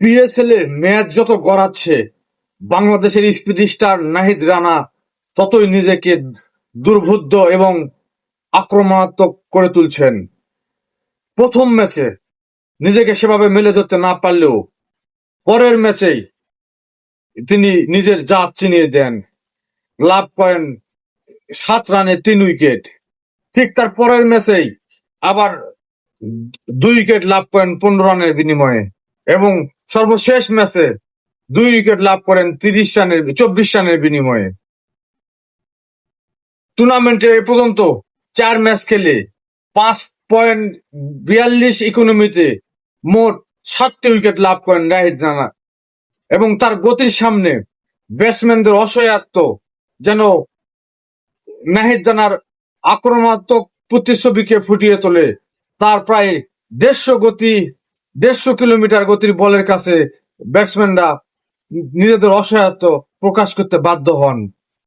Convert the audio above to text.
PSL এ match যত গড়াচ্ছে, বাংলাদেশের স্পিড স্টার নাহিদ রানা ততই নিজেকে দুর্বোধ্য এবং আক্রমণাত্মক করে তুলছেন। প্রথম ম্যাচে নিজেকে সেভাবে মেলে ধরতে না পারলেও পরের ম্যাচেই তিনি নিজের জাত চিনিয়ে দেন, লাভ করেন 7 রানে 3 উইকেট। ঠিক তার পরের ম্যাচেই আবার 2 উইকেট লাভ করেন 15 রানের বিনিময়ে, এবং সর্বশেষ ম্যাচে 2 উইকেট লাভ করেন 24 রানের বিনিময়ে। টুর্নামেন্টে এ পর্যন্ত 4 ম্যাচ খেলে 5.42 ইকোনমিতে মোট 7টি উইকেট লাভ করেন নাহিদ রানা, এবং তার গতির সামনে ব্যাটসম্যানদের অসহায়ত্ব যেন নাহিদ রানার আক্রমণাত্মক প্রতিচ্ছবিকে ফুটিয়ে তোলে। তার প্রায় 150 কিলোমিটার গতির বলের কাছে ব্যাটসম্যানরা নিজেদের অসহায়ত্ব প্রকাশ করতে বাধ্য হন।